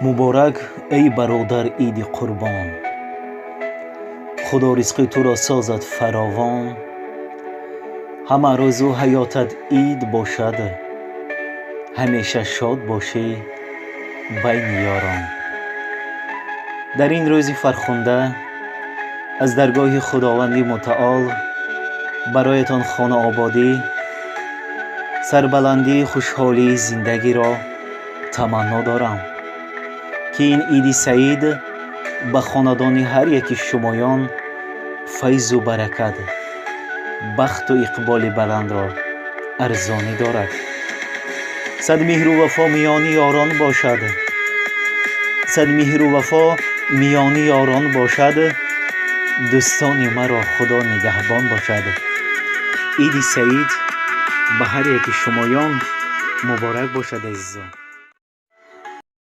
مبارک ای برادر عید قربان، خدا رزق تو را سازد فراوان. همه روزو حیاتت عید باشد، همیشه شاد باشی بین یاران. در این روز فرخنده از درگاه خداوند متعال برایتان خانه آبادی، سربلندی، خوشحالی زندگی را تمنا دارم که این عید سعید به خاندان هر یکی شمایان فیض و برکت، بخت و اقبال بلند را ارزانی دارد. صد مهر و وفا میان یاران باشد، صد مهر و وفا میان یاران باشد، دوستان مرا خدا نگهبان باشد. عید سعید به هر یکی شمایان مبارک باشد عزیزان.